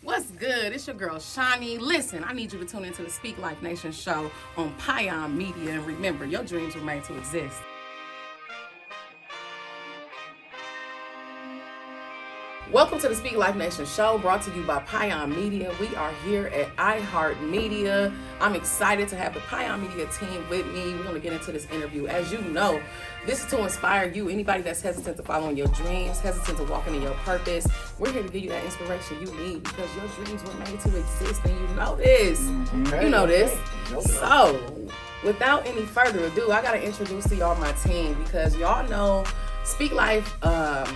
What's good? It's your girl, Shawnee. Listen, I need you to tune into the SpeakLife Nation Show on Pion Media. And remember, your dreams were made to exist. Welcome to the SpeakLife Nation Show, brought to you by Pion Media. We are here at iHeartMedia. I'm excited to have the Pion Media team with me. We're going to get into this interview. As you know, this is to inspire you, anybody that's hesitant to following your dreams, hesitant to walking in your purpose. We're here to give you that inspiration you need because your dreams were made to exist, and you know this. You know this. So, without any further ado, I got to introduce to y'all my team because y'all know SpeakLife.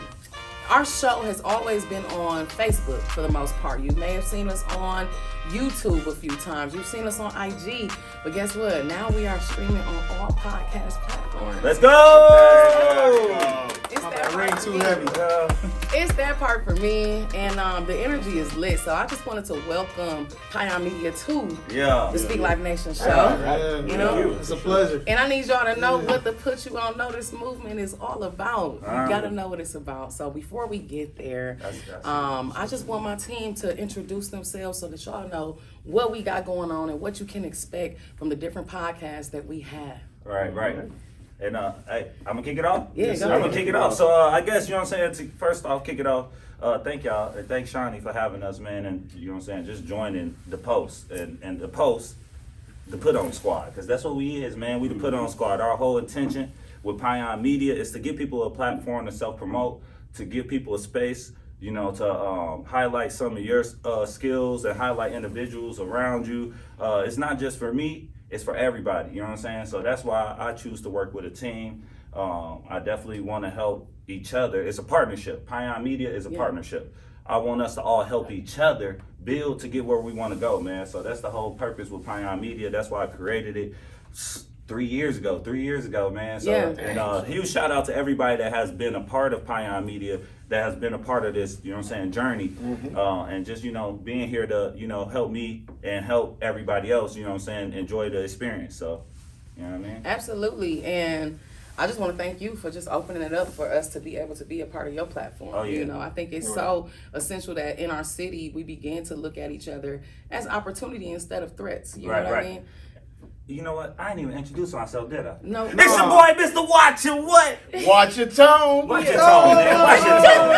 Our show has always been on Facebook for the most part. You may have seen us on YouTube a few times. You've seen us on IG. But guess what? Now we are streaming on all podcast platforms. Let's go! It's that ring too heavy. It's that part for me. And the energy is lit. So I just wanted to welcome Pion Media to the SpeakLife Nation Show. You know? It's a pleasure. And I need y'all to know what the Put You On Notice movement is all about. You gotta know what it's about. So before we get there, I just want my team to introduce themselves so that y'all know what we got going on and what you can expect from the different podcasts that we have. Right. And hey, I'm gonna kick it off. Yeah, go I'm ahead. gonna kick it off. So I guess you know what I'm saying. First off, kick it off. Thank y'all and thanks Shawnee for having us, man. And you know what I'm saying, just joining the P.O.S and the P.O.S, the Put On Squad, because that's what we is, man. We the Put On Squad. Our whole intention with Pion Media is to give people a platform to self-promote, to give people a space, you know, to highlight some of your skills and highlight individuals around you. It's not just for me, it's for everybody, you know what I'm saying? So that's why I choose to work with a team. I definitely want to help each other. It's a partnership. Pion Media is a partnership. I want us to all help each other build to get where we want to go, man. So that's the whole purpose with Pion Media. That's why I created it 3 years ago, man. So, and huge shout out to everybody that has been a part of Pion Media, that has been a part of this, you know what I'm saying, journey. And just, you know, being here to, you know, help me and help everybody else, you know what I'm saying, enjoy the experience. So, you know what I mean? Absolutely. And I just want to thank you for just opening it up for us to be able to be a part of your platform. Oh, yeah. You know, I think it's so essential that in our city we begin to look at each other as opportunity instead of threats. You know what I mean? You know what? I didn't even introduce myself, did I? No. It's your boy, Mr. Watch Your What? Watch your tone. Watch your tone, man. Watch your tone.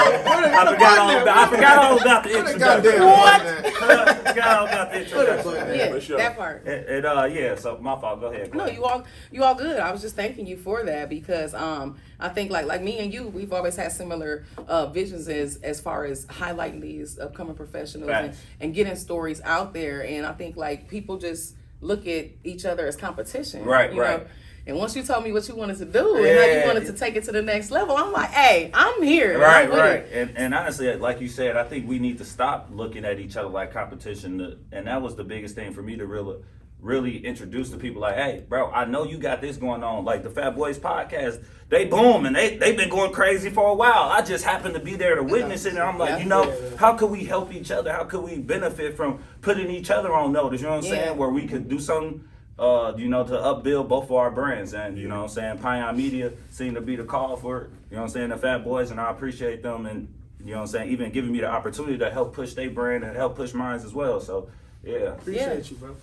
I forgot all about the introduction. I forgot all about the introduction. Yeah, sure. that part. Yeah, so my fault. Go ahead. No, you all good. I was just thanking you for that because I think like me and you, we've always had similar visions as far as highlighting these upcoming professionals and getting stories out there. And I think like people just look at each other as competition. You know? And once you told me what you wanted to do and how you wanted to take it to the next level, I'm like, hey, I'm here. Right. And honestly, like you said, I think we need to stop looking at each other like competition. And that was the biggest thing for me to really introduce to people like, hey, bro, I know you got this going on. Like the Fat Boys podcast, they boom, and they've been going crazy for a while. I just happened to be there to witness it, and I'm like, you know, how could we help each other? How could we benefit from putting each other on notice? You know what I'm saying? Where we could do something, you know, to upbuild both of our brands. And, you know what I'm saying, Pion Media seemed to be the call for it. You know what I'm saying, the Fat Boys, and I appreciate them, and, you know what I'm saying, even giving me the opportunity to help push their brand and help push mine as well. So, Appreciate you, bro.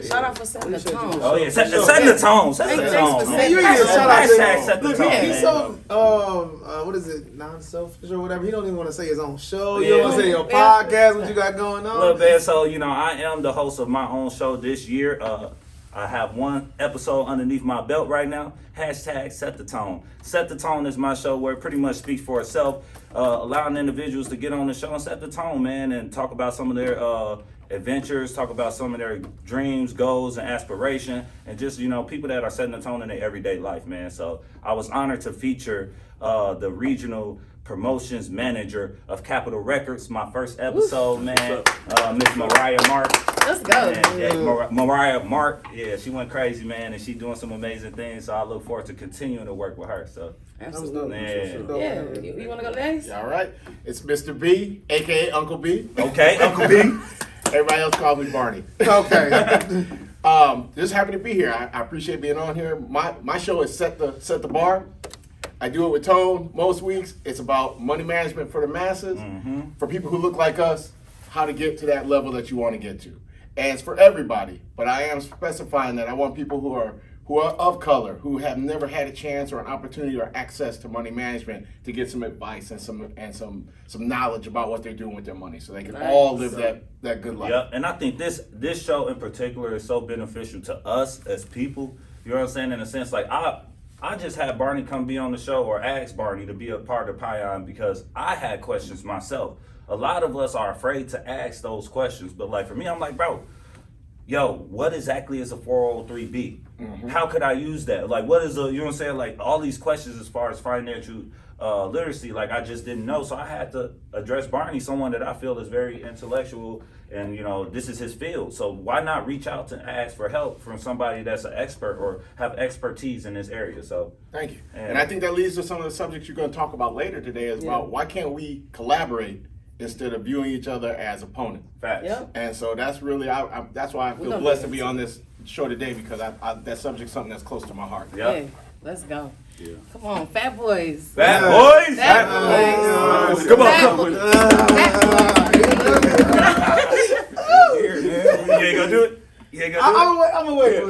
Shout out for setting the tone. Setting the tone. Setting the tone. Man. You need to shout out Set the Look, tone. he's so what is it, non-selfish or whatever. He don't even want to say his own show. You don't want to say your podcast, what you got going on. Look, man, so you know, I am the host of my own show this year. I have one episode underneath my belt right now. Hashtag Set the Tone. Set the Tone is my show where it pretty much speaks for itself, allowing individuals to get on the show and set the tone, man, and talk about some of their adventures, talk about some of their dreams, goals, and aspiration, and just, you know, people that are setting the tone in their everyday life, man. So I was honored to feature the regional promotions manager of Capitol Records, my first episode, man, Miss Mariah Mark. Let's go. Mariah Mark, she went crazy, man, and she's doing some amazing things, so I look forward to continuing to work with her. So absolutely. You want to go next? All right. It's Mr. B, a.k.a. Uncle B. Okay, Uncle B. Everybody else calls me Barney. Okay. Just happy to be here. I appreciate being on here. My show is Set the Bar. I do it with Tone most weeks. It's about money management for the masses, for people who look like us, how to get to that level that you want to get to. And it's for everybody, but I am specifying that I want people who are of color, who have never had a chance or an opportunity or access to money management to get some advice and some knowledge about what they're doing with their money, so they can all live that good life. Yeah, and I think this show in particular is so beneficial to us as people. You know what I'm saying? In a sense, like I just had Barney come be on the show, or ask Barney to be a part of Pion, because I had questions myself. A lot of us are afraid to ask those questions, but like for me, I'm like, bro, yo, what exactly is a 403B? Mm-hmm. How could I use that? Like, what is you know what I'm saying? Like, all these questions as far as financial literacy, like, I just didn't know. So I had to address Barney, someone that I feel is very intellectual, and, you know, this is his field. So why not reach out to ask for help from somebody that's an expert or have expertise in this area? So thank you. And I think that leads to some of the subjects you're going to talk about later today, is about why can't we collaborate instead of viewing each other as opponents. Facts. Yep. And so that's really, that's why I feel blessed to be on this show today, because that subject's something that's close to my heart. Yep. Hey, let's go. Yeah. Come on, Fat Boys. Fat Boys? Fat Boys. Come on, Fat come on. Here, man. You ain't gonna do it? You ain't gonna do it? I'm gonna wait.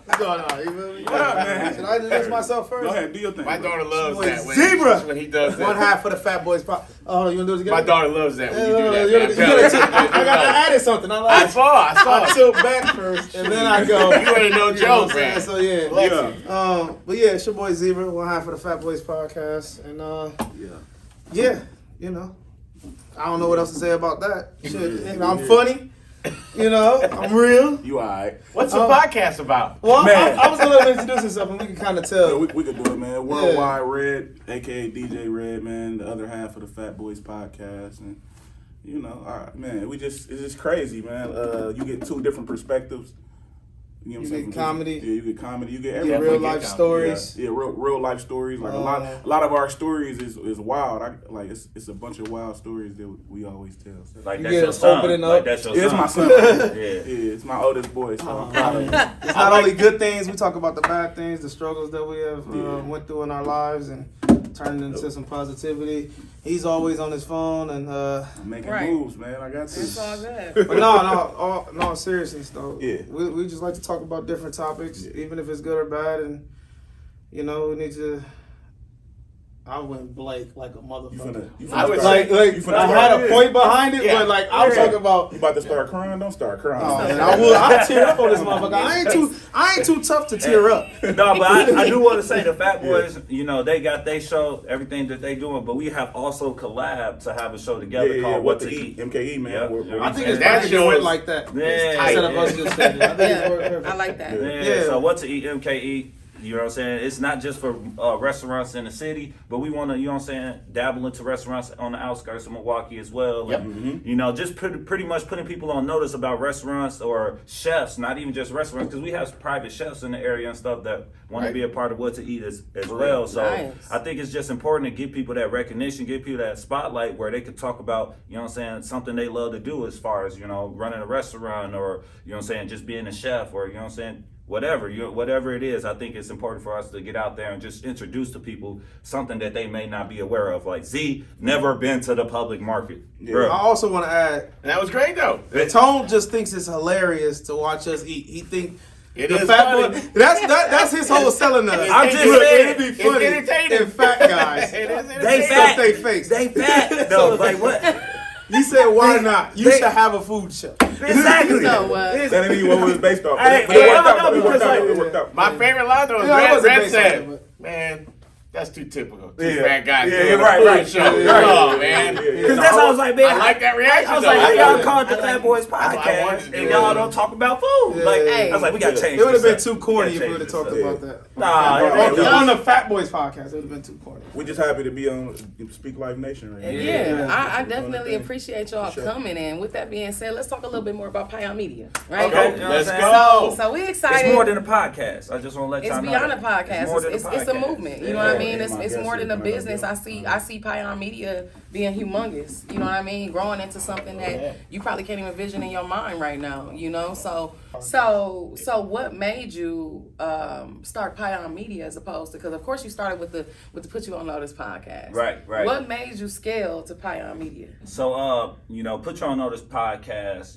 What's going on? You feel me? What up, man? Should I introduce myself first? Go ahead, do your thing. My daughter loves Boy, that Zebra. when he does that. One half for the Fat Boys pop. Oh, you wanna do it again? My daughter loves that when you do that. You man. gotta I got added something. I saw. I tilt back first, and then I go. You ain't no You know joke, what I'm saying? man. So yeah. But yeah, it's your boy Zebra, one half of the Fat Boys podcast, and yeah, you know, I don't know what else to say about that. Shit, you know, I'm funny. You know, I'm real. You alright. What's the podcast about? Well, Man. I was gonna let him introduce himself, and we can kind of Yeah, tell. we could do it, man. Worldwide Red, aka DJ Red, man, the other half of the Fat Boys podcast, and you know, man, it's just crazy, man. You get two different perspectives. You know what I'm saying? get comedy. Yeah, you get comedy. You get Yeah, everything. real life stories. Yeah, real life stories. Like a lot of our stories is wild. It's a bunch of wild stories that we always tell. So. Like, You that's get your us son. opening Like, up. that's your Yeah, it's son. my son. Yeah. Yeah, it's my oldest boy. So I'm proud of him. It's not only good things, we talk about the bad things, the struggles that we have went through in our lives, and turned into some positivity. He's always on his phone, and I'm making moves, man. I got It's this. all good. but no, seriousness though. Yeah. We just like to talk about different topics, even if it's good or bad, and you know we need to. I went Blake like a motherfucker. I would Like I had a point behind it, but like I was talking about. You about to start crying? Don't start crying. Oh, man, I tear up on this motherfucker. I ain't too tough to tear up. No, but I do want to say the Fat Boys, you know, they got their show, everything that they doing, but we have also collabed to have a show together called What to Eat. MKE, man. Yeah. I think it's That that show went is- like that. Yeah. Instead of us just saying it. I think it's worked perfect. I like that. Yeah, so What to Eat, MKE. You know what I'm saying? It's not just for restaurants in the city, but we want to, you know what I'm saying, dabble into restaurants on the outskirts of Milwaukee as well. Yep. And, you know, just pretty much putting people on notice about restaurants or chefs, not even just restaurants, because we have private chefs in the area and stuff that want to be a part of What to Eat as well. So Nice. I think it's just important to give people that recognition, give people that spotlight where they can talk about, you know what I'm saying, something they love to do as far as, you know, running a restaurant or, you know what I'm saying, just being a chef or, you know what I'm saying, whatever it is. I think it's important for us to get out there and just introduce to people something that they may not be aware of. Like Z, never been to the public market. I also want to add, And that was great though. Tone just thinks it's hilarious to watch us eat. He think It the is fat funny. boy. That's his whole selling us. I'm just Look, saying, it'd be it's funny entertaining. if fat guys It is They entertaining. fat. they face. They fat though. Like what? He said, "Why not? You should have a food show." Exactly. So, That ain't even what it was based off. Hey, But it worked no, out. It worked out. because It worked out. My favorite line though was Yeah, it wasn't Red based on said, it, "Man, that's too typical. Two Yeah. fat guys Yeah, doing right, a food right. show. Yeah, right. Oh man, Because that's how I was like, man. I like that reaction. I was though. like, how I y'all like call it the it. Fat Boys I wanted podcast to do and it. y'all don't talk about food? Yeah. Like, Hey. I was like, we got to change It would have been this too up. corny if Gotta we would have change talked this about up. that. Nah, On the Fat Boys podcast, it would have been too corny. We're just happy to be on SpeakLife Nation right now. Yeah, I definitely Doing appreciate y'all Sure. coming in. With that being said, let's talk a little bit more about Pion Media, right? Okay. Let's So- go. So we excited. It's more than a podcast. I just want to let It's y'all know. beyond a that. podcast. It's more than It's a podcast. movement. You know Yeah. what I mean, and my it's guests more here than a coming up, business. yeah. I see Pion Media being humongous. You know what I mean? Growing into something that you probably can't even envision in your mind right now. You know, so what made you start Pion Media as opposed to, because of course you started with the Put You on Notice podcast. Right. What made you scale to Pion Media? So, Put You on Notice podcast,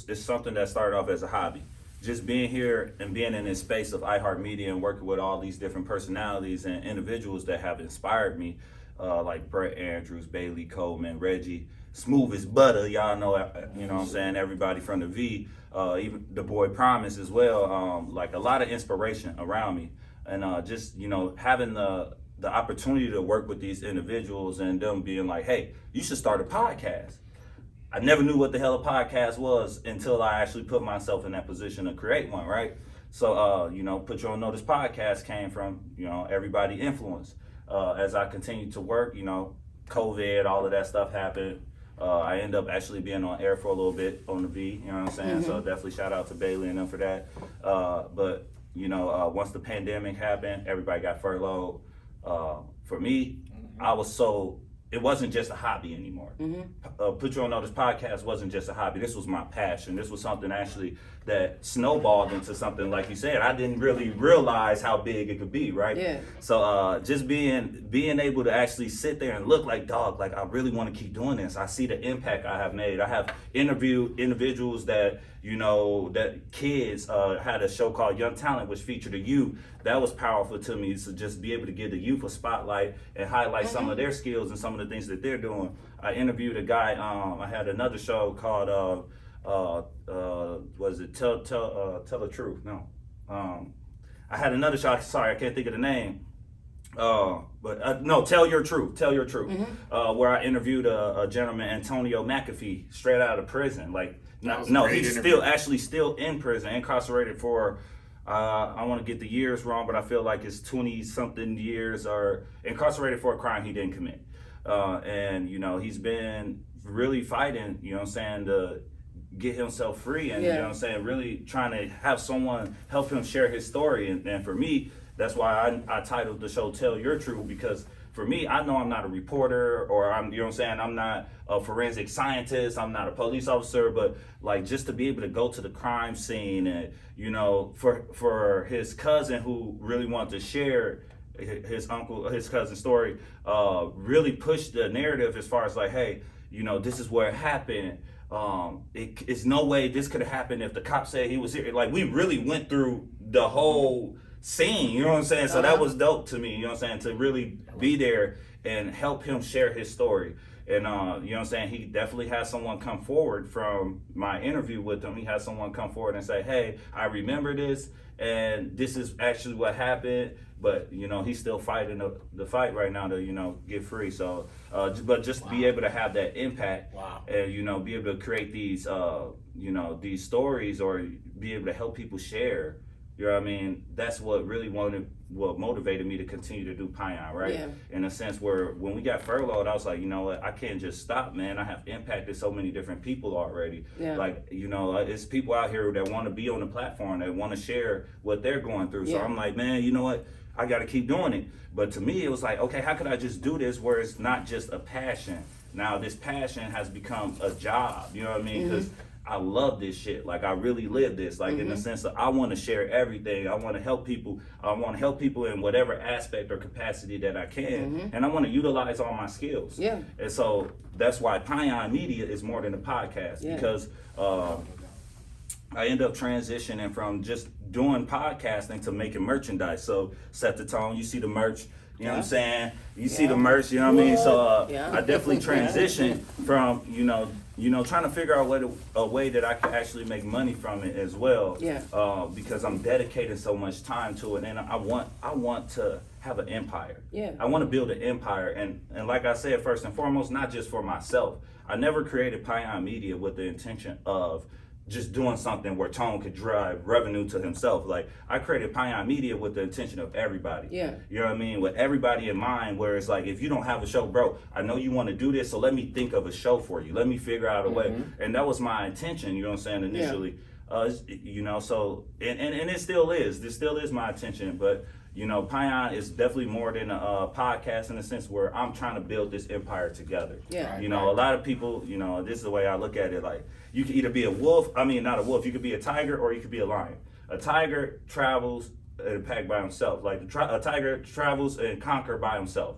it's something that started off as a hobby. Just being here and being in this space of iHeartMedia and working with all these different personalities and individuals that have inspired me, like Brett Andrews, Bailey Coleman, Reggie, Smooth as Butter, y'all know, what I'm saying, everybody from the V, even the boy Promise as well, like a lot of inspiration around me. And just, having the opportunity to work with these individuals and them being like, hey, you should start a podcast. I never knew what the hell a podcast was until I actually put myself in that position to create one, right? So, Put You on Notice podcast came from, everybody influence. As I continued to work, COVID, all of that stuff happened. I ended up actually being on air for a little bit on the V, you know what I'm saying? So definitely shout out to Bailey and them for that. But once the pandemic happened, everybody got furloughed. For me, it wasn't just a hobby anymore. Put You on Notice podcast wasn't just a hobby. This was my passion. This was something actually that snowballed into something, like you said, I didn't really realize how big it could be, right? Yeah. So just being able to actually sit there and look like, dog, like I really want to keep doing this. I see the impact I have made. I have interviewed individuals that, that kids had a show called Young Talent, which featured a youth. That was powerful to me, to just be able to give the youth a spotlight and highlight some of their skills and some of the things that they're doing. I interviewed a guy, I had another show called, was it Tell the Truth? No. I had another show, sorry, I can't think of the name. No, Tell Your Truth, where I interviewed a gentleman, Antonio McAfee, straight out of prison. He's still in prison, incarcerated for, I want to get the years wrong, but I feel like it's 20-something years, or incarcerated for a crime he didn't commit. And he's been really fighting, to get himself free, and really trying to have someone help him share his story. And for me, that's why I titled the show Tell Your Truth, because for me, I know I'm not a reporter, or I'm not a forensic scientist, I'm not a police officer, but like just to be able to go to the crime scene and, for his cousin who really wanted to share his cousin's story, really pushed the narrative as far as like, hey, this is where it happened. It's no way this could have happened if the cop said he was here. Like, we really went through the whole scene, you know what I'm saying? So that was dope to me, you know what I'm saying, to really be there and help him share his story. And, you know what I'm saying, he definitely had someone come forward from my interview with him. He had someone come forward and say, hey, I remember this, and this is actually what happened. But, he's still fighting the fight right now to, get free. So, but just be able to have that impact and, be able to create these, these stories, or be able to help people share. You know what I mean? That's what really motivated me to continue to do Pion, right? Yeah. In a sense where when we got furloughed, I was like, you know what? I can't just stop, man. I have impacted so many different people already. Yeah. Like, it's people out here that want to be on the platform, that want to share what they're going through. So I'm like, man, you know what? I got to keep doing it. But to me, it was like, okay, how could I just do this where it's not just a passion? Now, this passion has become a job, you know what I mean? Because I love this shit. Like, I really live this, like in the sense that I want to share everything. I want to help people. I want to help people in whatever aspect or capacity that I can. And I want to utilize all my skills. Yeah. And so that's why Pion Media is more than a podcast, because I end up transitioning from just doing podcasting to making merchandise. So set the tone. You see the merch. You know what I'm saying? You see the merch, you know what I mean? So I definitely transitioned from, trying to figure out a way that I could actually make money from it as well. Yeah. Because I'm dedicating so much time to it, and I want to have an empire. Yeah. I want to build an empire, and like I said, first and foremost, not just for myself. I never created Pion Media with the intention of just doing something where Tone could drive revenue to himself. Like, I created Pion Media with the intention of everybody. Yeah. You know what I mean? With everybody in mind, where it's like, if you don't have a show, bro, I know you want to do this, so let me think of a show for you. Let me figure out a way. And that was my intention, you know what I'm saying, initially. So, and it still is. This still is my intention, but, you know, Pion is definitely more than a podcast in the sense where I'm trying to build this empire together. Yeah. You know, a lot of people, you know, this is the way I look at it. Like, you can either be a wolf, not a wolf, you could be a tiger or you could be a lion. A tiger travels in a pack by himself. Like, a tiger travels and conquer by himself.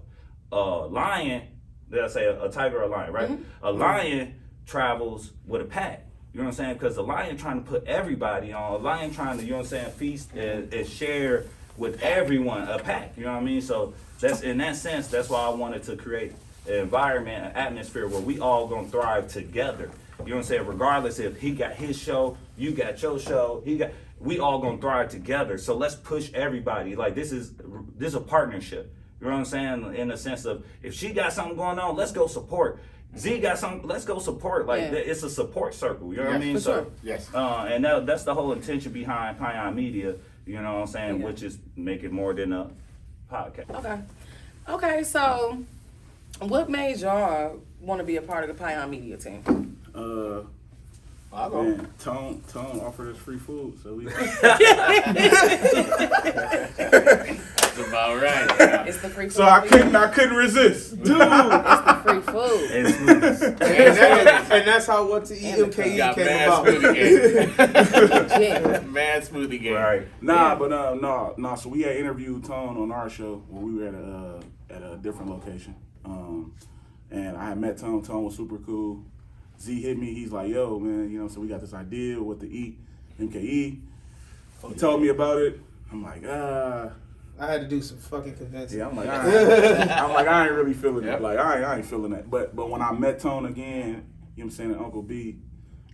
A lion, did I say a tiger or a lion, right? A lion travels with a pack. You know what I'm saying? Because the lion trying to put everybody on. A lion trying to, you know what I'm saying, feast and share with everyone, a pack. You know what I mean? So that's, in that sense, that's why I wanted to create an environment, an atmosphere where we all gonna thrive together. You know what I'm saying? Regardless if he got his show, you got your show, we all gonna thrive together. So let's push everybody. Like, this is a partnership. You know what I'm saying? In the sense of, if she got something going on, let's go support. Z got something, let's go support. Like, it's a support circle. You know what I mean? For sure. And that's the whole intention behind Pion Media. You know what I'm saying? Which is make it more than a podcast. Okay. So, what made y'all want to be a part of the Pion Media team? Man, Tone offered us free food, so we. That's about right. It's the free food. So I couldn't resist. Dude, it's the free food. And that's how What to Eat MKE Got came mad about. smoothie game. Yeah. Mad smoothie game. Right. Nah. So we had interviewed Tone on our show when we were at a different location, and I had met Tone. Tone was super cool. Z hit me. He's like, "Yo, man, you know, so we got this idea what to eat, MKE." He told me about it. I'm like, I had to do some fucking convincing. yeah. I'm like, I ain't really feeling it. Like, I ain't feeling that. But when I met Tone again, you know what I'm saying, at Uncle B,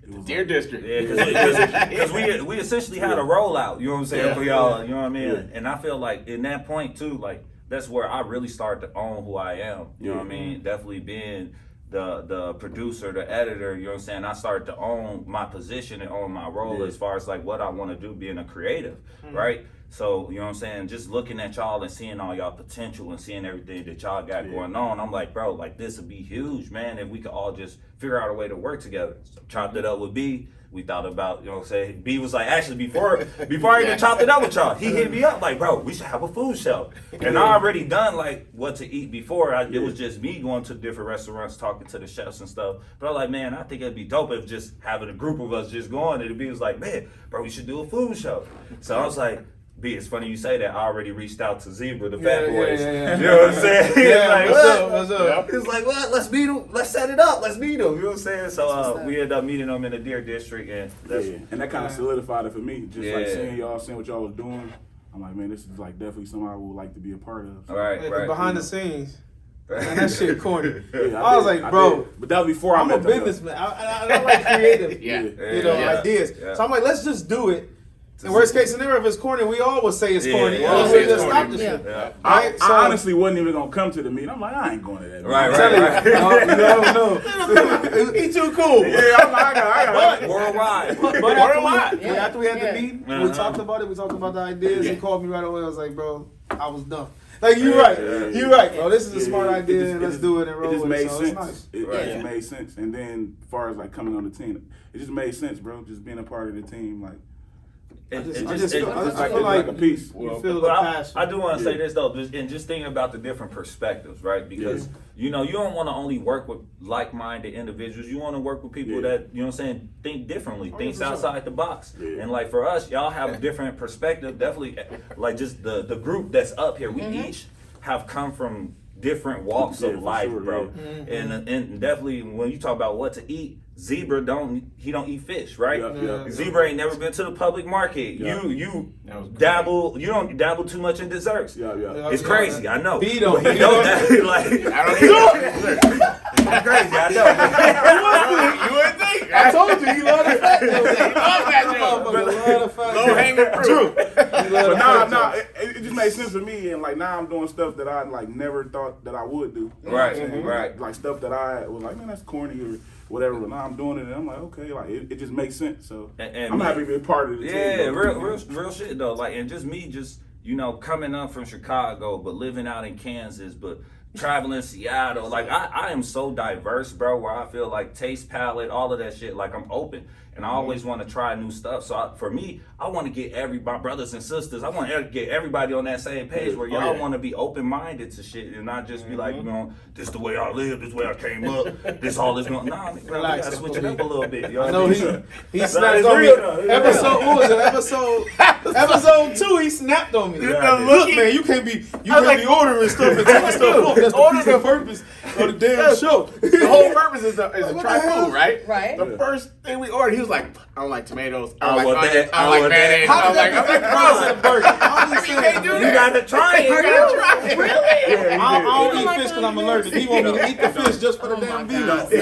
it was Deer District. Yeah, because we essentially had a rollout, you know what I'm saying, for y'all, you know what I mean? Yeah. And I feel like in that point too, like, that's where I really started to own who I am, you know what I mean? Definitely being the producer, the editor, you know what I'm saying? I started to own my position and own my role as far as like what I want to do being a creative, right? So, you know what I'm saying, just looking at y'all and seeing all y'all potential and seeing everything that y'all got going on, I'm like, bro, like, this would be huge, man, if we could all just figure out a way to work together. So, chopped it up with B. We thought about, you know what I'm saying, B was like, actually, before I even chopped it up with y'all, he hit me up like, bro, we should have a food show. And I already done like what to eat before. It was just me going to different restaurants, talking to the chefs and stuff. But I was like, man, I think it'd be dope if just having a group of us just going. And B was like, man, bro, we should do a food show. So I was like, B, it's funny you say that. I already reached out to Zebra, the Fat Boys. Yeah. You know what I'm saying? Yeah, Like, what's up? He was like, what? Let's meet him. Let's set it up. Let's meet him. You know what I'm saying? So we ended up meeting them in the Deer District, and and that kind of solidified it for me. Just like Yeah. seeing what y'all was doing. I'm like, man, this is like definitely something I would like to be a part of. So. right. Behind the scenes. Man, that shit corny. Yeah, I was like, bro, but that was before I'm I a met them, though. businessman. I like creative, Yeah. ideas. Yeah. So I'm like, let's just do it. In worst case scenario, if it's corny, we all would say it's corny. Yeah, and yeah. we'll just Yeah. stop the Yeah. shit. Yeah. Right? I honestly wasn't even gonna come to the meet. I'm like, I ain't going to that. Right, meet. No. He too cool. Yeah, I'm like, I got Worldwide. But after we had Yeah. the meeting, we Uh-huh. talked about it. We talked about the ideas. Yeah. He called me right away. I was like, bro, I was done. Like, you're right. You're right, bro. This is a smart idea. Let's do it and roll It just with made it. So sense. it's nice. It Right. just made sense. And then, as far as like coming on the team, it just made sense, bro. Just being a part of the team, like I feel like a piece. you feel the But passion. I do want to say this though, and just thinking about the different perspectives, right? Because you know, you don't want to only work with like-minded individuals. You want to work with people that, you know what I'm saying, think differently, think outside the box. Yeah. And like for us, y'all have a different perspective. Definitely, like just the group that's up here, we each have come from different walks Yeah, of for life, sure, bro. And definitely when you talk about what to eat, Zebra don't eat fish, right? Yeah. Zebra ain't never been to the public market. Yeah. You That was dabble. You don't dabble too much in desserts. Yeah. It's crazy, I know. B don't. But he don't like. I don't even It's crazy, I know. You wouldn't think. I told you, he love the fat dude. He love that joke. Low hanging fruit. But nah, it just made sense for me, and like now I'm doing stuff that I like never thought that I would do. You know what I'm Right, saying? right. Like stuff that I was like, man, that's corny or whatever. But now I'm doing it, and I'm like, okay, like it just makes sense. So And I'm me- happy to be a part of the team. Yeah, though. real shit though. Like, and just me, you know, coming up from Chicago, but living out in Kansas, but traveling Seattle. Like I am so diverse, bro, where I feel like taste palette, all of that shit, like I'm open. And I always want to try new stuff. So for me, I want to get my brothers and sisters, I want to get everybody on that same page where y'all want to be open-minded to shit and not just be like, you know, this the way I live, this way I came up, this all is going. Nah, we gotta switch it up a little bit. Yo. I know he snapped on me. Episode 2, he snapped on me. Look, man, you can't be ordering stuff and taking stuff off. That's the purpose of the damn show. The whole purpose is to try food, right? Right. The first thing we ordered, he was like, I don't like tomatoes. I I don't want like onions. that. I don't like mayonnaise. How did I'm like, that burger? you can't do that. You gotta try it. You gotta try it. Really? I don't eat like fish because I'm onions. allergic. He want me to eat the fish just for the damn views. He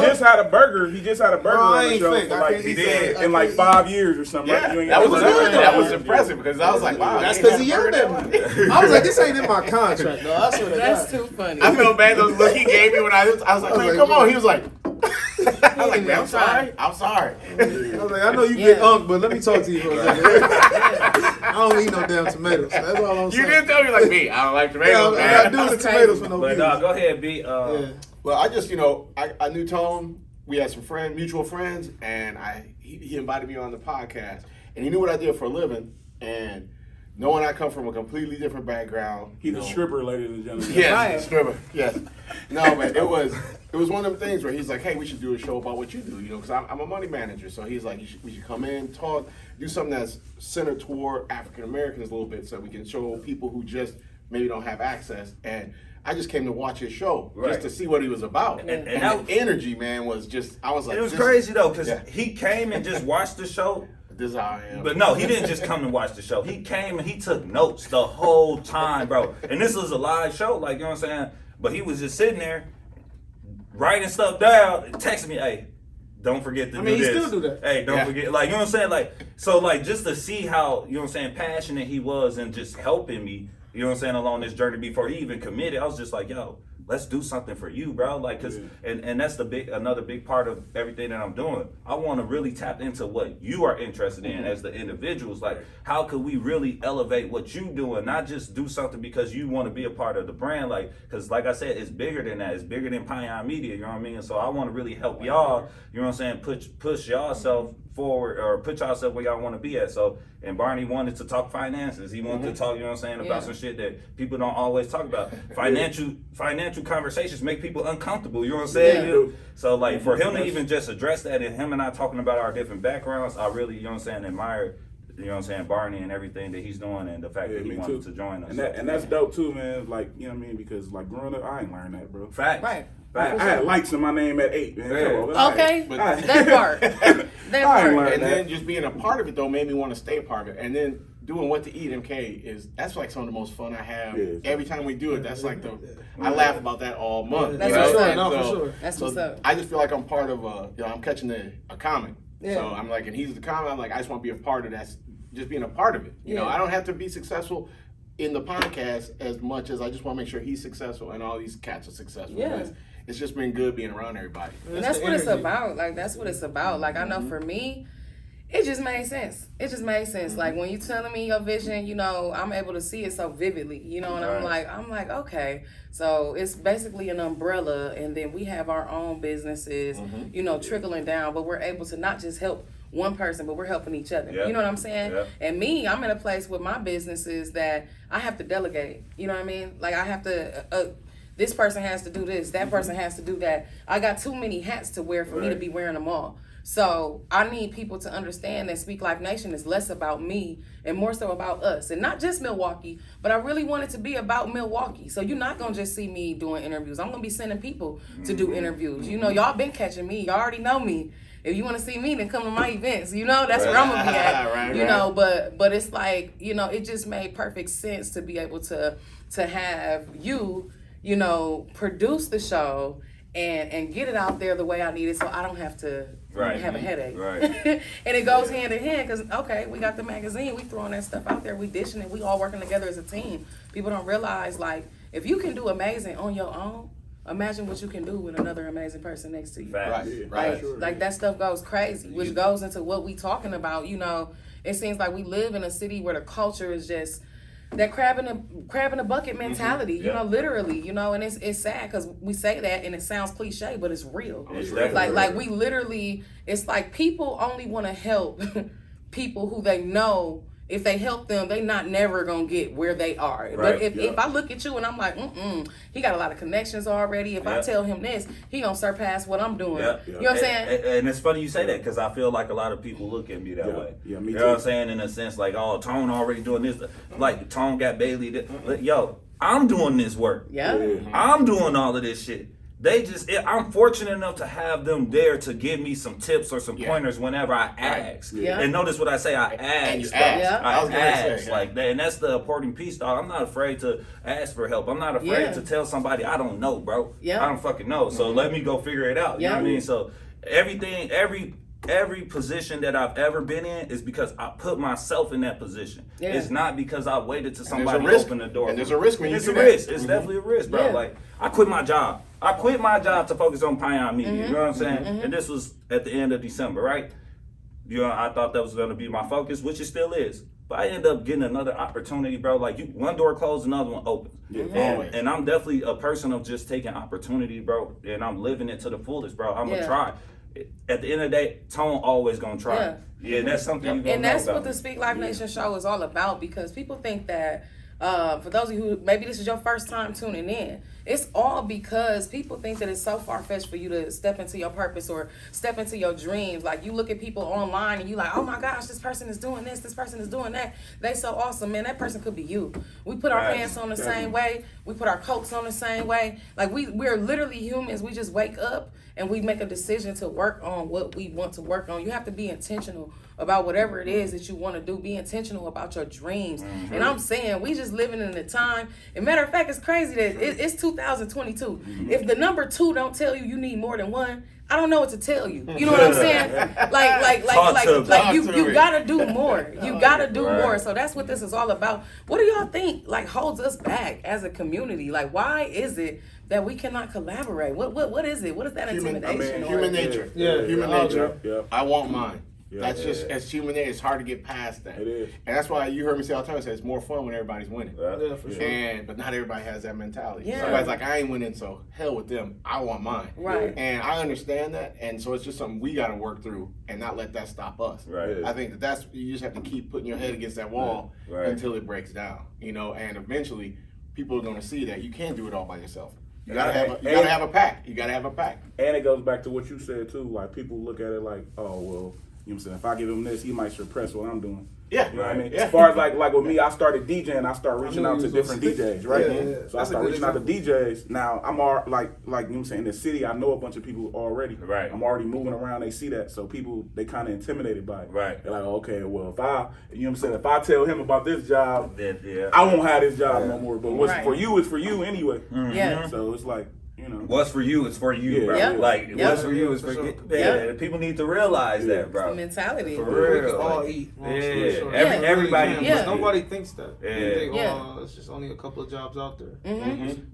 just had a burger. He just had a burger Oh, I on the ain't show fake. for I like can't he eat did that. in like 5 years or something. Yeah, Like, you ain't that got was impressive because I was like, wow. That's they because ain't he had a yelled burger at me. I was like, this ain't in my contract, though. I swear to That's God. too funny. I feel bad those look he gave me when I was like, man, come on. He was like, I was like, man, I'm sorry. I'm sorry. I was like, I know you get unk, but let me talk to you for a second. I don't eat no damn tomatoes. That's all I'm You saying. didn't tell me like me. I don't like tomatoes, I man. do the tomatoes for no But views. go ahead, B. Yeah. Well, I just, I knew Tone. We had some mutual friends, and he invited me on the podcast. And he knew what I did for a living. And knowing I come from a completely different background. He's a stripper, ladies and gentlemen. Yes, Right. stripper. Yes. No, man, it was one of them things where he's like, hey, we should do a show about what you do, because I'm a money manager. So he's like, we should come in, talk, do something that's centered toward African Americans a little bit, so we can show people who just maybe don't have access. And I just came to watch his show just to see what he was about. And And that the energy, man, was just, I was like, It was this- crazy though, because Yeah. he came and just watched the show. This is how I am. But no, he didn't just come to watch the show. He came and he took notes the whole time, bro. And this was a live show, like, you know what I'm saying? But he was just sitting there, writing stuff down, texting me, hey, don't forget to do he this. still do that. Hey, don't forget. Like, you know what I'm saying? Like, so, like, just to see how, you know what I'm saying, passionate he was and just helping me, you know what I'm saying, along this journey before he even committed, I was just like, yo, let's do something for you, bro. Like, cause, and that's another big part of everything that I'm doing. I want to really tap into what you are interested in as the individuals. Like, how could we really elevate what you doing? Not just do something because you want to be a part of the brand. Like, cause like I said, it's bigger than that. It's bigger than Pion Media. You know what I mean? And so I want to really help y'all. You know what I'm saying? Push y'all self forward, or put yourself where y'all want to be at. So, and Barney wanted to talk finances. He wanted to talk, you know what I'm saying, about some shit that people don't always talk about. Financial conversations make people uncomfortable, you know what I'm saying? Yeah. So, like, for him to even just address that, and him and I talking about our different backgrounds, I really, you know what I'm saying, admire, you know what I'm saying, Barney and everything that he's doing, and the fact that he wanted to join us. And that's dope too, man. Like, you know what I mean? Because like growing up, I ain't learned that, bro. Facts. Right. I had lights in my name at 8, man. Okay, But- that part. That I ain't part. learned And that. then just being a part of it though made me want to stay a part of it. And then doing What to Eat MK that's like some of the most fun I have. Yeah. Every time we do it, that's like I laugh about that all month. That's you know? what's up. And No, for sure. That's what's up. I just feel like I'm part of I'm catching a comic. Yeah. So I'm like, and he's the comic. I'm like, I just want to be a part of that. Just being a part of it. You know, Yeah. I don't have to be successful in the podcast as much as I just want to make sure he's successful and all these cats are successful. Yeah. It's just been good being around everybody. And that's the what it's energy. about. Like, that's what it's about. Like, I know for me, it just made sense. It just made sense. Like, when you telling me your vision, you know, I'm able to see it so vividly, you know, and I'm like, okay. So it's basically an umbrella, and then we have our own businesses, you know, trickling down, but we're able to not just help one person, but we're helping each other. Yeah. You know what I'm saying? Yeah. And me, I'm in a place with my businesses that I have to delegate. You know what I mean? Like, I have to, this person has to do this, that person has to do that. I got too many hats to wear for me to be wearing them all. So I need people to understand that SpeakLife Nation is less about me and more so about us. And not just Milwaukee, but I really want it to be about Milwaukee. So you're not going to just see me doing interviews. I'm going to be sending people to do interviews. You know, y'all been catching me. Y'all already know me. If you want to see me, then come to my events. You know, that's where I'm going to be at. Right, you right. know, but it's like, you know, it just made perfect sense to be able to have you, you know, produce the show and get it out there the way I need it, so I don't have to have a headache. Right. And it goes hand in hand because, okay, we got the magazine, we throwing that stuff out there, we dishing it, we all working together as a team. People don't realize, like, if you can do amazing on your own, imagine what you can do with another amazing person next to you. Facts. Right. Like that stuff goes crazy, which goes into what we talking about. You know, it seems like we live in a city where the culture is just that crab in a bucket mentality, you know, literally, you know, and it's sad because we say that and it sounds cliche, but it's real. It's like we literally, it's like people only want to help people who they know if they help them, they not never gonna get where they are. Right. But if I look at you and I'm like, he got a lot of connections already. If I tell him this, he gonna surpass what I'm doing. You know what I'm saying? And it's funny you say that because I feel like a lot of people look at me that way. Yeah, me you too. know what I'm saying? In a sense, like, oh, Tone already doing this. Like, Tone got Bailey. Yo, I'm doing this work. I'm doing all of this shit. I'm fortunate enough to have them there to give me some tips or some pointers whenever I ask. And notice what I say, I ask. I ask like that. And that's the important piece, dog. I'm not afraid to ask for help. I'm not afraid to tell somebody I don't know, bro. I don't fucking know. So let me go figure it out. You know what I mean? So everything, every position that I've ever been in is because I put myself in that position. It's not because I waited till somebody open the door. And there's a risk when you do that. It's a risk. It's definitely a risk, bro. Like, I quit my job. I quit my job to focus on Pion Media. You know what I'm saying? And this was at the end of December, right? You know, I thought that was going to be my focus, which it still is. But I ended up getting another opportunity, bro. Like, one door closed, another one opens. And I'm definitely a person of just taking opportunity, bro. And I'm living it to the fullest, bro. I'm going to try. At the end of the day, Tone always going to try. That's something you're going to know. And that's about what the SpeakLife Nation Show is all about, because people think that, for those of you who, maybe this is your first time tuning in, it's all because people think that it's so far-fetched for you to step into your purpose or step into your dreams. Like, you look at people online and you like, oh my gosh, this person is doing this person is doing that. They so awesome, man. That person could be you. We put our pants on the same way. We put our coats on the same way. Like, we're literally humans. We just wake up and we make a decision to work on what we want to work on. You have to be intentional about whatever it is that you want to do. Be intentional about your dreams. And I'm saying, we just living in a time, and matter of fact, it's crazy that it's 2022. If the number 2 don't tell you need more than 1, I don't know what to tell you. You know what I'm saying? Like you gotta do more. You gotta do more. So that's what this is all about. What do y'all think holds us back as a community? Like, why is it that we cannot collaborate? What is it? What is that intimidation? Human nature. Human nature. I want mine. That's just, as human nature, it's hard to get past that. It is. And that's why you heard me say all the time, I say it's more fun when everybody's winning. Yeah, for sure. But not everybody has that mentality. Yeah. Somebody's like, I ain't winning, so hell with them. I want mine. Right. And I understand that, and so it's just something we got to work through and not let that stop us. Right. I think that's, you just have to keep putting your head against that wall until it breaks down, you know, and eventually people are going to see that you can't do it all by yourself. You gotta have a pack. You gotta have a pack. And it goes back to what you said too. Like, people look at it like, oh well, you know what I'm saying? If I give him this, he might suppress what I'm doing. Yeah. You know what I mean? As far as like with me, I started DJing, I started reaching out to different DJs, right? So I started reaching out to DJs. Now I'm all like you know what I'm saying, in the city, I know a bunch of people already. Right. I'm already moving around, they see that. So people, they kinda intimidated by it. Right. They're like, okay, well if I, you know what I'm saying, if I tell him about this job, then I won't have this job no more. But what's for you is for you anyway. Yeah. So it's like, you know. What's for you is for you, bro. Yep. Like, Yep. what's for you is for you. People need to realize that, bro. The mentality. For We real. can all Like, eat. Everybody Yeah. needs to Nobody eat. thinks that. Yeah. They think, Yeah. it's just only a couple of jobs out there.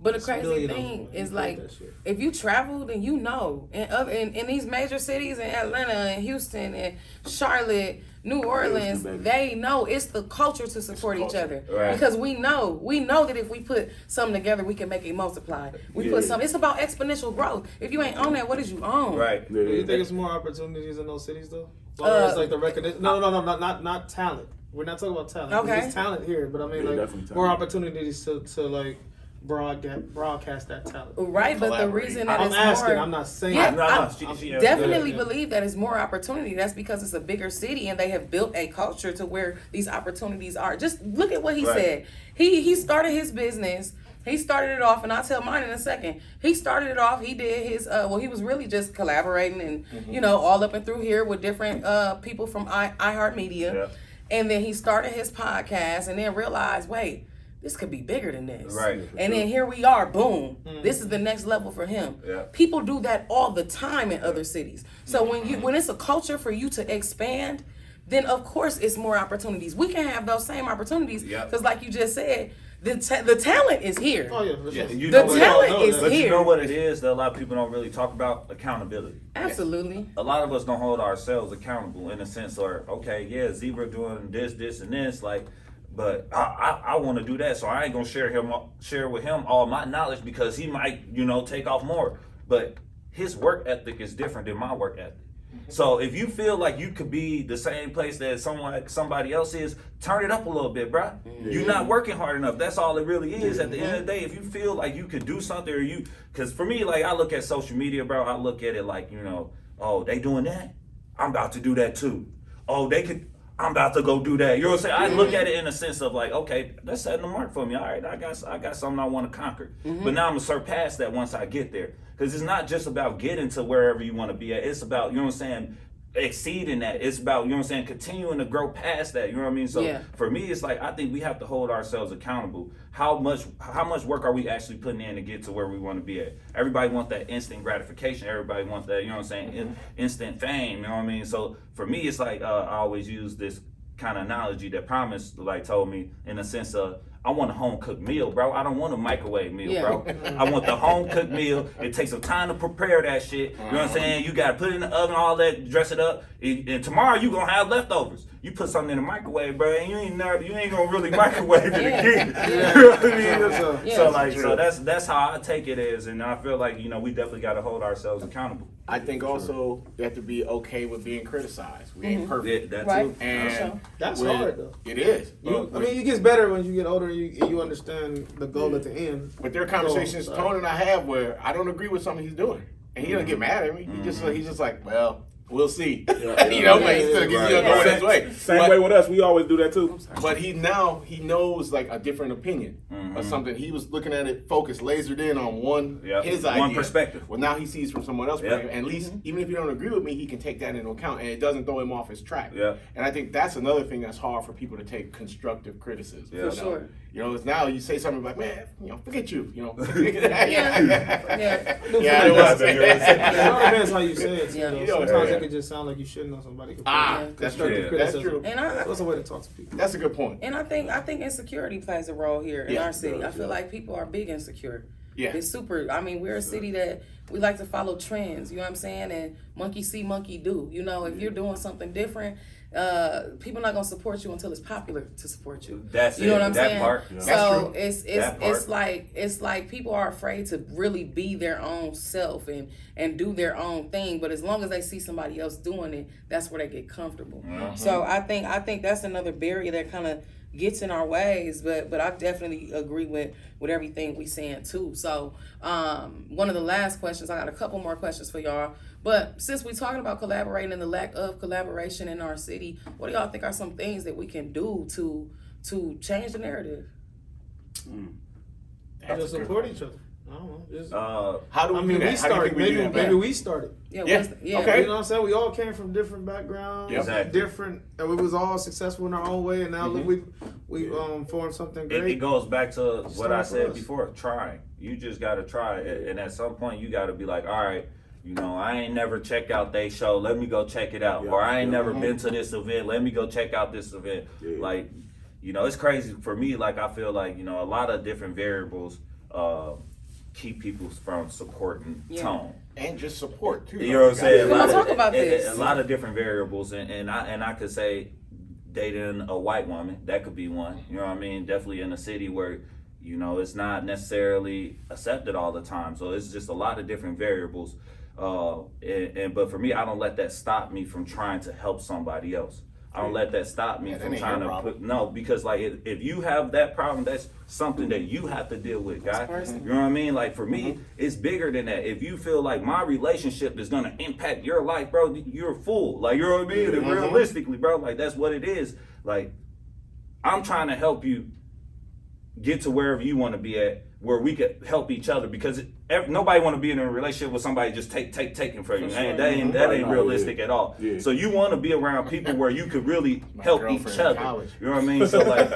But the It's crazy million of thing them. is, You like, think that shit. if you travel, then you know. In these major cities, in Atlanta and Houston and Charlotte, New Orleans, they know it's the culture to support each other. Right. Because we know that if we put something together, we can make it multiply. We put something. It's about exponential growth. If you ain't on that, what did you own? Right. Do you think it's more opportunities in those cities though? It's like the recognition. No, not talent. We're not talking about talent. Okay. There's talent here, but I mean, like, definitely more talent. opportunities to like broadcast that talent. Right, but the reason that I'm it's asking. more, I'm not saying. Yeah, She definitely believe that it's more opportunity. That's because it's a bigger city and they have built a culture to where these opportunities are. Just look at what he said. He started his business. He started it off, and I'll tell mine in a second. He started it off. He did his, he was really just collaborating and, you know, all up and through here with different people from iHeart Media. Yeah. And then he started his podcast and then realized, wait, this could be bigger than this. Right. And then here we are, boom. This is the next level for him. Yeah. People do that all the time in other cities. So when it's a culture for you to expand, then of course it's more opportunities. We can have those same opportunities because like you just said, the talent is here. Oh yeah, for sure. You The know what- talent is But here. you know what it is that a lot of people don't really talk about? Accountability. Absolutely. A lot of us don't hold ourselves accountable in a sense, or okay, yeah, Zebra doing this, and this, like, but I want to do that, so I ain't gonna share with him all my knowledge because he might, take off more. But his work ethic is different than my work ethic. So if you feel like you could be the same place that somebody else is, turn it up a little bit, bro. You're not working hard enough. That's all it really is. At the end of the day, if you feel like you could do something, because for me, like I look at social media, bro. I look at it like, oh, they doing that, I'm about to do that too. Oh, I'm about to go do that. You know what I'm saying? I look at it in a sense of like, okay, that's setting the mark for me. All right, I got something I want to conquer. But now I'm gonna surpass that once I get there. Because it's not just about getting to wherever you want to be at. It's about, exceeding that. It's about, continuing to grow past that. You know what I mean? So for me, it's like I think we have to hold ourselves accountable. How much work are we actually putting in to get to where we want to be at? Everybody wants that instant gratification. Everybody wants that, instant fame. You know what I mean? So for me, it's like I always use this kind of analogy that Promise told me in the sense of, I want a home cooked meal, bro. I don't want a microwave meal, bro. I want the home cooked meal. It takes some time to prepare that shit. You know what I'm saying? You gotta put it in the oven, all that, dress it up. And tomorrow you gonna have leftovers. You put something in the microwave, bro, and you ain't gonna really microwave it again. You know what I mean? So that's how I take it is, and I feel like we definitely gotta hold ourselves accountable. I think also you have to be okay with being criticized. We ain't perfect. That Right. too. And That's hard though. it is. It gets better when you get older and you understand the goal at the end. But there are conversations Tony and I have where I don't agree with something he's doing, and he doesn't get mad at me. He's just like, well, we'll see. But he's still going his way. Same way with us. We always do that too. But he knows like a different opinion or something. He was looking at it focused, lasered in on his idea. One perspective. Well, now he sees from someone else's perspective. And at least, even if you don't agree with me, he can take that into account, and it doesn't throw him off his track. Yeah. And I think that's another thing that's hard for people to take constructive criticism. Yeah. For sure. It's now you say something like, man, forget you. Yeah. It was. It all depends how you say it. Yeah. Sometimes it could just sound like you shitting on somebody. That's Constructive true. That's criticism. true. And That's a way to talk to people. That's a good point. And I think insecurity plays a role here in our city. I feel like people are big insecure. Yeah. It's super. I mean, we're a city that we like to follow trends. You know what I'm saying? And monkey see, monkey do. If you're doing something different, people not gonna support you until it's popular to support you. That's you know what I'm that saying? part. So That's it's like people are afraid to really be their own self and do their own thing. But as long as they see somebody else doing it, that's where they get comfortable. So I think that's another barrier that kind of gets in our ways, but I definitely agree with everything we saying too. So one of the last questions, I got a couple more questions for y'all, but since we're talking about collaborating and the lack of collaboration in our city, what do y'all think are some things that we can do to change the narrative? Just support each other. I don't know. Just, How do we do that? We started. Maybe we started. Yeah. Okay. You know what I'm saying? We all came from different backgrounds, Exactly. different, and we was all successful in our own way. And now look, we formed something great. It goes back to what I said for us. before, trying. You just got to try. And at some point, you got to be like, all right, I ain't never checked out they show. Let me go check it out. Or I ain't never been to this event. Let me go check out this event. Yeah. Like, it's crazy for me. Like, I feel like, a lot of different variables keep people from supporting tone. And just support too. You know what I'm saying? We're gonna talk about this. A lot of different variables, and I could say dating a white woman, that could be one. You know what I mean? Definitely in a city where it's not necessarily accepted all the time. So it's just a lot of different variables. But for me, I don't let that stop me from trying to help somebody else. I don't let that stop me from trying to because like if you have that problem, that's something that you have to deal with, guys. You know what I mean? Like for me, it's bigger than that. If you feel like my relationship is gonna impact your life, bro, you're a fool. Like, you know what I mean? And realistically, bro, like that's what it is. Like, I'm trying to help you get to wherever you want to be at, where we could help each other, because nobody want to be in a relationship with somebody just taking from you. That ain't realistic at all. Yeah. So you want to be around people where you could really help each other. You know what I mean? So like,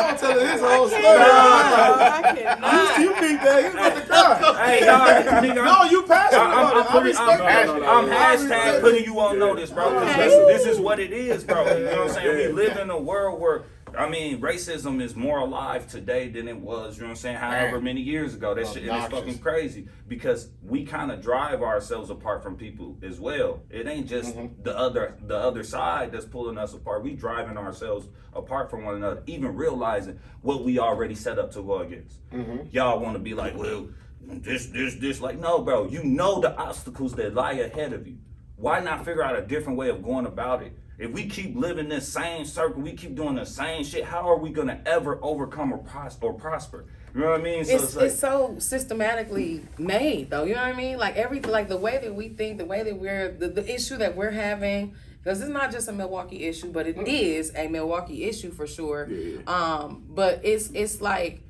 I'm telling his whole story. I cannot. You beat that. You about to cry. hey, No, you passionate about it. I'm hashtag putting you on notice, bro. Because this is what it is, bro. You know what I'm saying? We live in a world where I mean, racism is more alive today than it was, you know what I'm saying, however many years ago. That shit is fucking crazy because we kind of drive ourselves apart from people as well. It ain't just the other side that's pulling us apart. We driving ourselves apart from one another, even realizing what we already set up to go against. Y'all want to be like, well, this. Like, no, bro, you know the obstacles that lie ahead of you. Why not figure out a different way of going about it? If we keep living this same circle, we keep doing the same shit, how are we gonna ever overcome or prosper? You know what I mean? So it's so systematically made, though. You know what I mean? Like like the way that we think, the way that we're the issue that we're having, because it's not just a Milwaukee issue, but it is a Milwaukee issue for sure. But it's like,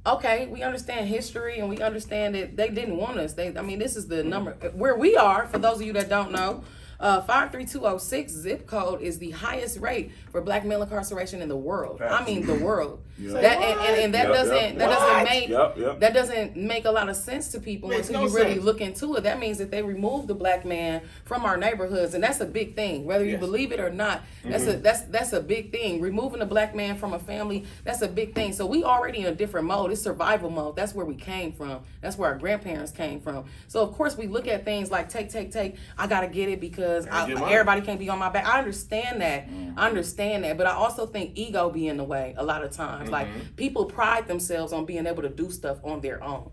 okay, we understand history and we understand that they didn't want us. This is the number where we are. For those of you that don't know. 53206 zip code is the highest rate for black male incarceration in the world. I mean, the world. That doesn't make a lot of sense to people until you really look into it. That means that they removed the black man from our neighborhoods, and that's a big thing. Whether you believe it or not, that's a big thing. Removing the black man from a family, that's a big thing. So we already in a different mode. It's survival mode. That's where we came from. That's where our grandparents came from. So of course we look at things like take. I gotta get it because everybody can't be on my back. I understand that. But I also think ego be in the way a lot of times. Like people pride themselves on being able to do stuff on their own.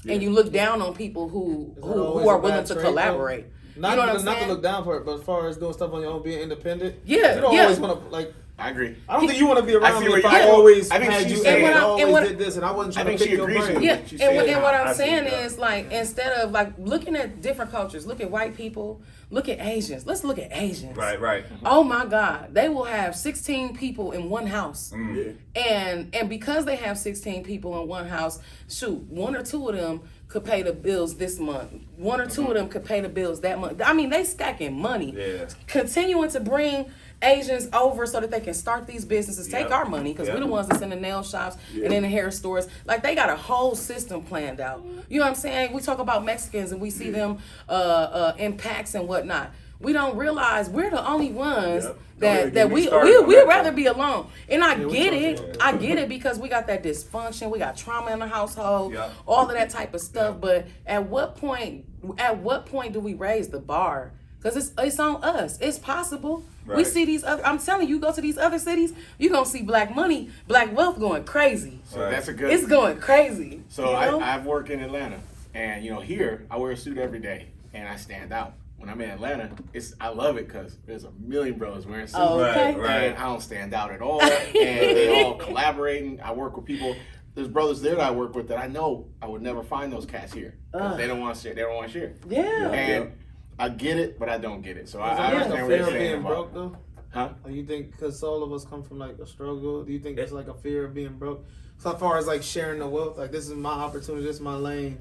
And you look down on people who are willing to collaborate. Not to look down for it, but as far as doing stuff on your own, being independent. Yeah. You don't always want to I agree. I don't think you want to be around me if I always had you and always did this and I wasn't trying to pick your brain. Yeah, and what I'm saying is, like, instead of like looking at different cultures, look at white people, look at Asians. Let's look at Asians. Right. Oh my God, they will have 16 people in one house, and because they have 16 people in one house, shoot, one or two of them could pay the bills this month. One or two of them could pay the bills that month. I mean, they stacking money, continuing to bring Asians over so that they can start these businesses, take our money, because we're the ones that's in the nail shops and in the hair stores. Like, they got a whole system planned out. You know what I'm saying? We talk about Mexicans and we see them in packs and whatnot. We don't realize we're the only ones that we'd rather be alone. And I get it because we got that dysfunction, we got trauma in the household, all of that type of stuff. But at what point do we raise the bar? Because it's on us. It's possible. Right. We see these other, I'm telling you, go to these other cities, you're going to see black money, black wealth going crazy. So that's a good... It's going crazy. So I've worked in Atlanta, and here I wear a suit every day, and I stand out. When I'm in Atlanta, I love it because there's a million brothers wearing suits, and I don't stand out at all, and they all collaborating. I work with people. There's brothers there that I work with that I know I would never find those cats here because they don't want to share. They don't want to share. Yeah. And I get it, but I don't get it. So I understand what you're saying about broke, though? Huh? Or you think, because all of us come from like a struggle, do you think it's like a fear of being broke? So as far as like sharing the wealth, like this is my opportunity, this is my lane.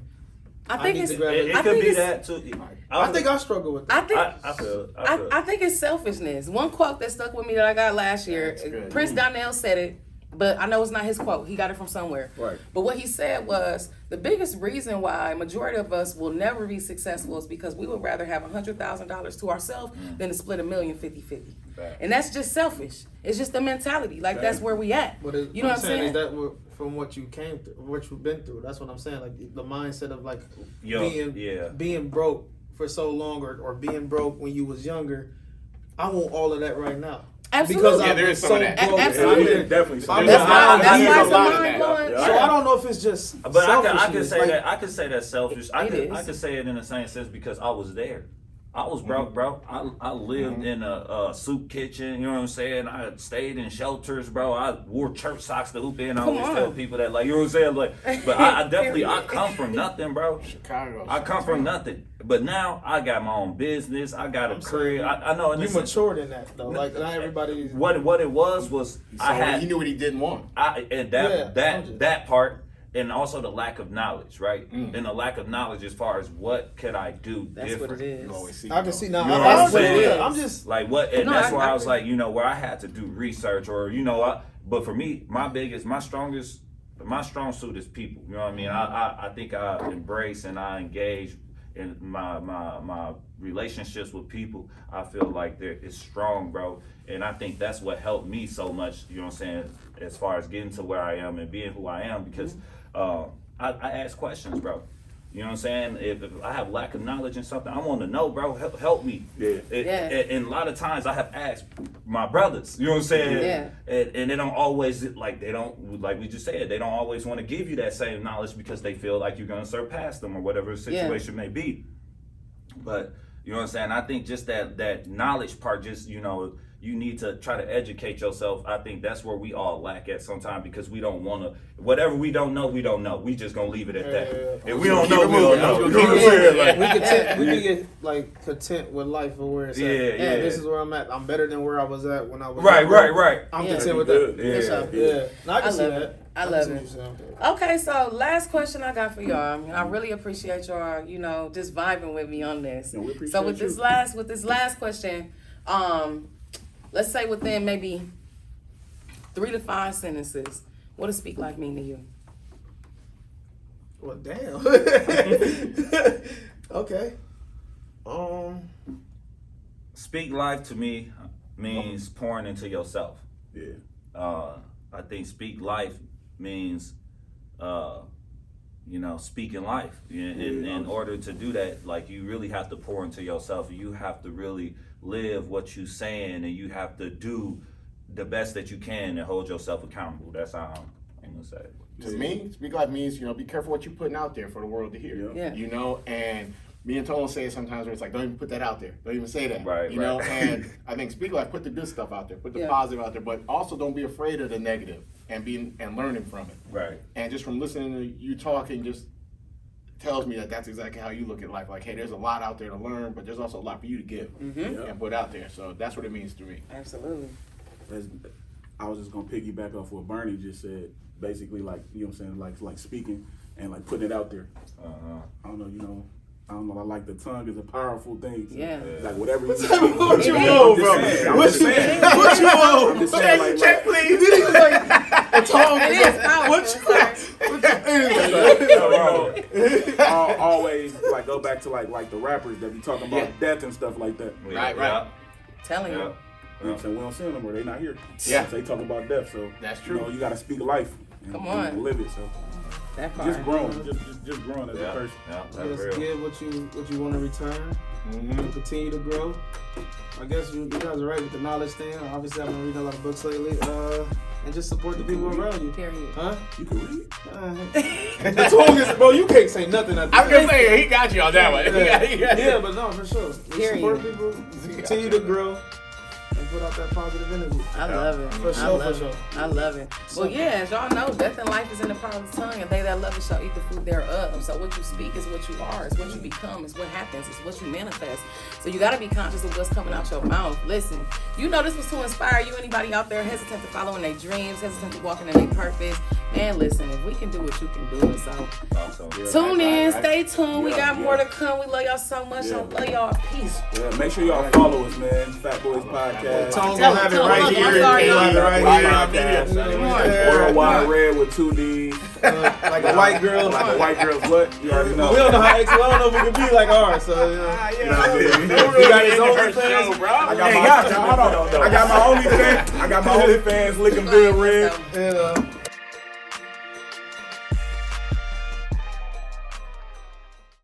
I think it could be that too. I think I struggle with that. I think it's selfishness. One quote that stuck with me that I got last year, Prince Donnell said it, but I know it's not his quote. He got it from somewhere. Right. But what he said was, the biggest reason why a majority of us will never be successful is because we would rather have $100,000 to ourselves than to split $1 million 50-50. And that's just selfish. It's just the mentality. Like, that's where we at. But you know what I'm saying? Is that from what you came through, what you've been through? That's what I'm saying. Like, the mindset of like being broke for so long or being broke when you was younger. I want all of that right now. Absolutely. Because there is some of that. Absolutely. Definitely. That's why it's mind-blowing. So I don't know if it's just but I can say like, that. I can say that selfish. I can say it in the same sense because I was there. I was broke, bro. I lived in a soup kitchen, you know what I'm saying? I stayed in shelters, bro. I wore church socks to hoop in. I always tell people that, like, you know what I'm saying? Like, but I definitely, I come from nothing, bro. Chicago. I come from nothing. But now I got my own business. I got a career. I know. You matured in that, though. Like, not everybody. What it was he knew what he didn't want. That part. And also the lack of knowledge, right? And the lack of knowledge as far as what could I do That's different. what it is. I can see now. You know what I'm saying? I'm just like what, and that's why I was like, where I had to do research or but for me, my strong suit is people. You know what I mean? I think I embrace and I engage in my relationships with people, I feel like it's strong, bro. And I think that's what helped me so much, you know what I'm saying, as far as getting to where I am and being who I am, because I ask questions, bro. You know what I'm saying? If I have lack of knowledge in something, I want to know, bro. Help me. Yeah. And a lot of times I have asked my brothers, you know what I'm saying? Yeah. And they don't always, like we just said, they don't always want to give you that same knowledge because they feel like you're going to surpass them or whatever the situation may be. But, you know what I'm saying? I think just that knowledge part, just, you know, you need to try to educate yourself. I think that's where we all lack at sometimes because we don't want to, whatever we don't know, we don't know. We just going to leave it at that. If we don't know, we don't know. You know what I'm saying? Like, we can get like content with life or where it's at. Yeah. This is where I'm at. I'm better than where I was at when I was Right. I'm content with that. Yeah. No, I can see love that. it. I love it. Okay, so last question I got for y'all. I really appreciate y'all, you know, just vibing with me on this. Yeah, we appreciate So with this last question, let's say within maybe 3 to 5 sentences, what does Speak Life mean to you? Well, damn. Okay. Speak life to me means pouring into yourself. Yeah. I think speak life means, you know, speaking life. In order to do that, like, you really have to pour into yourself. You have to really live what you're saying, and you have to do the best that you can and hold yourself accountable. That's how I'm gonna say it. To me, speak life means, you know, be careful what you're putting out there for the world to hear. Yeah. You know, and me and Tone say it sometimes where it's like, don't even put that out there. Don't even say that. Right, You know, right. and I think speak life, put the good stuff out there, put the positive out there, but also don't be afraid of the negative and learning from it. Right. And just from listening to you talking, just tells me that that's exactly how you look at life. Like, hey, there's a lot out there to learn, but there's also a lot for you to give and put out there. So that's what it means to me. Absolutely. I was just gonna piggyback off what Bernie just said. Basically, like, you know what I'm saying, like speaking and like putting it out there. I don't know. I like the tongue is a powerful thing. So, Yeah. like, whatever you What you want, bro? What you want? I'm just saying, like, Check, please. This is like a tongue. It is powerful. Always like go back to like the rappers that be talking about death and stuff like that. You know Right. Telling you. what I'm saying? We don't see them anymore. They not here. Yeah. They talk about death. So That's true. You know, you gotta speak life. And, Come on. and live it. So That part. just growing, just growing as a person. That's Just real. give what you want to return. And continue to grow. I guess you guys are right with the knowledge thing. Obviously, I've been reading a lot of books lately. And just support the people around you. Period. Huh? You can read. The tongue is, bro, you can't say nothing. I was gonna say, he got you on that one. Yeah, but no, for sure. Just Period. support people, continue to grow, and put out that positive energy. I love it. For sure, I love for sure. it. I love it. Well, yeah, as y'all know, death and life is in the power of the tongue, and they that love it shall eat the fruit thereof. So what you speak is what you are. It's what you become. It's what happens. It's what you manifest. So you got to be conscious of what's coming out your mouth. Listen, you know this was to inspire you. Anybody out there hesitant to follow in their dreams, hesitant to walking in their purpose, man, listen, if we can do it, you can do it. So tune in. Stay tuned. We got more to come. We love y'all so much. I love y'all. Peace. Yeah, make sure y'all follow us, man. Fat Boys Podcast. Tone gonna have it Tell right them, here. I'm sorry, He'll have it right here. Podcast. Worldwide Red with 2 D's. Like a white girl. Like a white girl's what? You already know. We don't know how I don't know if we can be like ours. So you know. You got his OnlyFans, bro. I got my OnlyFans. I got my OnlyFans licking good red. Yeah.